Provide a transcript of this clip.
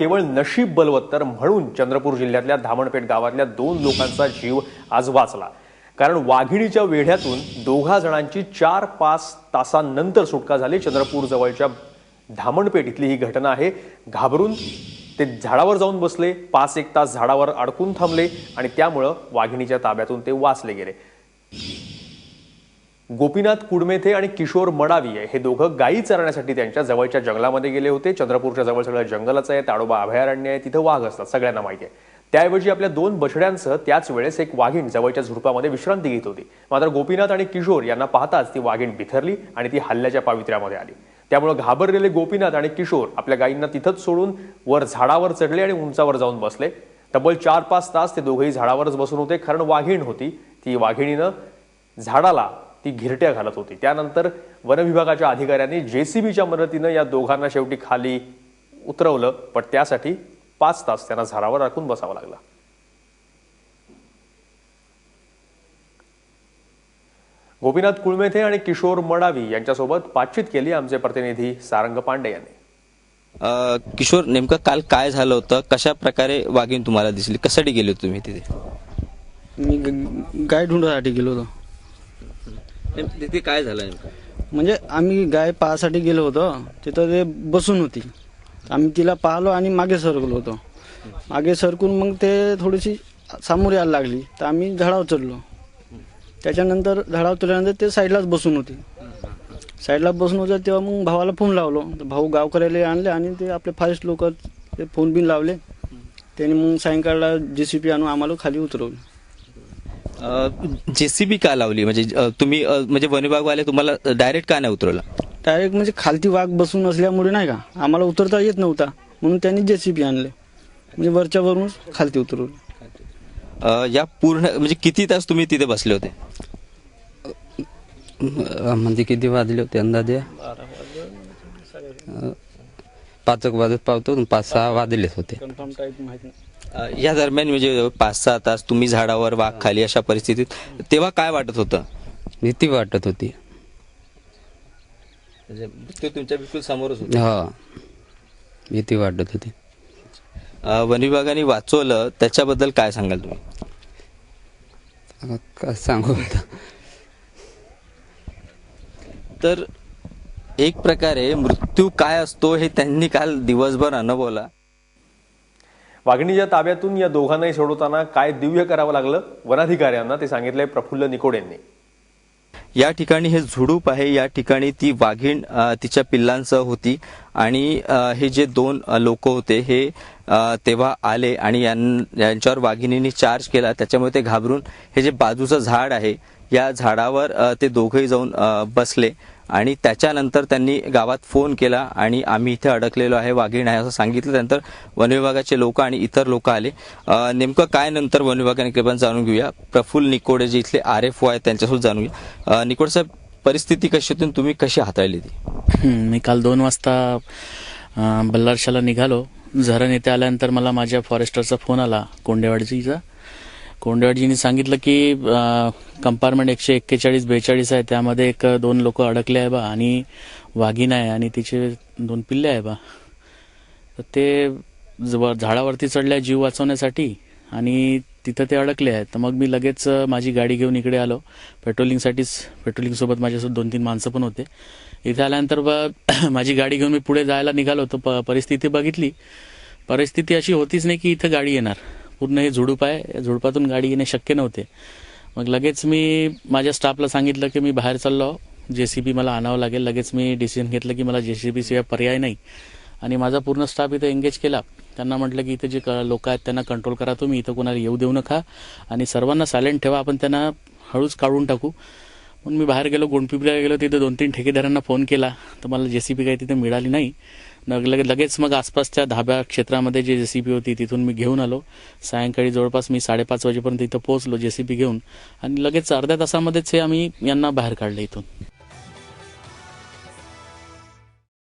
केवळ नशीब बलवत्तर म्हणून चंद्रपूर जिल्ह्यातल्या धामणपेठ गावातल्या 2 लोकांचा जीव आज वाचला। कारण वाघिणीच्या वेढ्यातून 2 जणांची 4-5 तासांनंतर सुटका झाली। चंद्रपूर जवळच्या धामणपेठ इथली ही घटना आहे। घाबरून ते झाडावर जाऊन बसले, 5-1 तास झाडावर अडकून थांबले आणि त्यामुळे वाघिणीच्या ताब्यातून ते वाचले गेले। गोपीनाथ कुडमेथे आणि किशोर मडावी हे दोघं गायी चरण्यासाठी त्यांच्या जवळच्या जंगलामध्ये गेले होते। चंद्रपूरच्या जवळ सगळं जंगलच आहे, ताडोबा अभयारण्य आहे, तिथे वाघ असतात, सगळ्यांना माहिती आहे। त्याऐवजी आपल्या 2 बछड्यांसह त्याच वेळेस एक वाघीण जवळच्या झुडपामध्ये विश्रांती घेत होती। मात्र गोपीनाथ आणि किशोर यांना पाहताच ती वाघीण बिथरली आणि ती हल्ल्याच्या पावित्र्यामध्ये आली। त्यामुळे घाबरलेले गोपीनाथ आणि किशोर आपल्या गायींना तिथंच सोडून वर झाडावर चढले आणि उंचावर जाऊन बसले। तब्बल 4-5 तास ते दोघेही झाडावरच बसून होते, कारण वाघीण होती। ती वाघिणीनं झाडाला ती घिरट्या घालत होती। त्यानंतर वनविभागाच्या अधिकाऱ्यांनी जेसीबीच्या मदतीनं या दोघांना शेवटी खाली उतरवलं, पण त्यासाठी 5 तास त्यांना झाडावर अडकून बसावं लागलं। गोपीनाथ कुळमेथे आणि किशोर मडावी यांच्यासोबत बातचीत केली आमचे प्रतिनिधी सारंग पांडे यांनी। किशोर, नेमकं काल काय झालं होतं? कशा प्रकारे वाघीण तुम्हाला दिसली? कशासाठी गेले होते तुम्ही तिथे? मी गाय ढूंढण्यासाठी गेलो होतो। तिथे काय झालं नेमकं? म्हणजे आम्ही गाय पाहासाठी गेलो होतो, तिथं ते बसून होती। आम्ही तिला पाहिलो आणि मागे सरकलो होतो। मागे सरकून मग ते थोडीशी सामोरी यायला लागली, तर आम्ही झाडावर चढलो। त्याच्यानंतर झाडावर चढल्यानंतर ते साईडलाच बसून होती। साईडला बसून होते तेव्हा मग भावाला फोन लावलो, तर भाऊ गावकऱ्याला आणले आणि ते आपले फॉरेस्ट लोक ते फोन बिन लावले। त्याने मग सायंकाळला जेसीबी आणून आम्हाला खाली उतरवलं। जेसीबी का लावली? म्हणजे तुम्ही म्हणजे वन विभागवाले तुम्हाला डायरेक्ट का नाही उतरवलं? डायरेक्ट म्हणजे खालती वाघ बसून असल्यामुळे नाही का आम्हाला उतरता येत नव्हता, म्हणून त्यांनी जेसीबी आणले, म्हणजे वरच्या वरून खालती उतरवलं। या पूर्ण म्हणजे किती तास तुम्ही तिथे बसले होते? म्हणजे किती वाजले होते अंदाजे? 5 वाजत पावतो, 5-6 वाजलेच होते। या दरम्यान म्हणजे 5-6 तास तुम्ही झाडावर, वाघ खाली, अशा परिस्थितीत तेव्हा काय वाटत होतं? भीती वाटत होती। ते तुमच्या बिलकुल समोरच होते? हा, भीती वाटत होती। वन विभागाने वाचवलं, त्याच्याबद्दल काय सांगाल तुम्ही? काय सांगू आता? तर एक प्रकारे मृत्यू काय असतो हे त्यांनी काल दिवसभर अनुभवला। वाघिणीच्या ताब्यातून या दोघांनाही सोडवताना काय दिव्य करावं लागलं वनाधिकाऱ्यांना, ते सांगितलंय प्रफुल्ल निकोड यांनी। या ठिकाणी हे झुडूप आहे, या ठिकाणी ती वाघीण तिच्या पिल्लांसह होती आणि हे जे 2 लोक होते हे तेव्हा आले आणि यांच्यावर वाघिणीने चार्ज केला। त्याच्यामुळे ते घाबरून हे जे बाजूचं झाड आहे या झाडावर ते दोघेही जाऊन बसले आणि त्याच्यानंतर त्यांनी गावात फोन केला आणि आम्ही इथे अडकलेलो आहे, वाघीण आहे असं सांगितलं। त्यानंतर वन विभागाचे लोक आणि इतर लोक आले। नेमकं काय नंतर वन विभागाने कृपया जाणून घेऊया। प्रफुल्ल निकोड जे इथले RFO आहेत त्यांच्यासोबत जाणूया। निकोड साहेब, परिस्थिती कशी होती, तुम्ही कशी हाताळली ती? मी काल 2 वाजता बल्लारशाला निघालो। झरण येथे आल्यानंतर मला माझ्या फॉरेस्टरचा फोन आला, कोंडेवाडजीचा। कोंडेवाडजींनी सांगितलं की कंपार्टमेंट 141-42 आहे, त्यामध्ये 2 लोक अडकले आहे बा आणि वाघीण आहे आणि तिचे 2 पिल्ले आहे बा। तर ते झाडावरती चढल्या जीव वाचवण्यासाठी आणि तिथं ते अडकले आहेत। तर मग मी लगेच माझी गाडी घेऊन इकडे आलो पेट्रोलिंग सोबत माझ्यासोबत 2-3 माणसं पण होते। इथे आल्यानंतर माझी गाडी घेऊन मी पुढे जायला निघालो, तर परिस्थिती बघितली। परिस्थिती अशी होतीच नाही की इथं गाडी येणार, पूर्ण हे झुडूप आहे, झुडपातून गाडी येणे शक्य नव्हते। मग लगेच मी माझ्या स्टाफला सांगितलं की मी बाहेर चाललो, जेसीबी मला आणावं लागेल। लगेच मी डिसिजन घेतलं की मला जेसीबी शिवाय पर्याय नाही आणि माझा पूर्ण स्टाफ इथं एंगेज केला। त्यांना म्हटलं की इथे जे लोक आहेत त्यांना कंट्रोल करा तुम्ही, इथं कोणाला येऊ देऊ नका आणि सर्वांना सायलेंट ठेवा, आपण त्यांना हळूच काढून टाकू। म्हणून मी बाहेर गेलो, गोंडपिंपळ्याला गेलो, तिथे 2-3 ठेकेदारांना फोन केला, तर मला जेसीबी काही तिथे मिळाली नाही। लगेच मग आसपासच्या धाब्या क्षेत्रामध्ये जे जेसीबी होती तिथून मी घेऊन आलो। सायंकाळी जवळपास मी 5:30 वाजेपर्यंत इथं पोहोचलो जेसीबी घेऊन आणि लगेच अर्ध्या तासामध्येच हे आम्ही यांना बाहेर काढले इथून।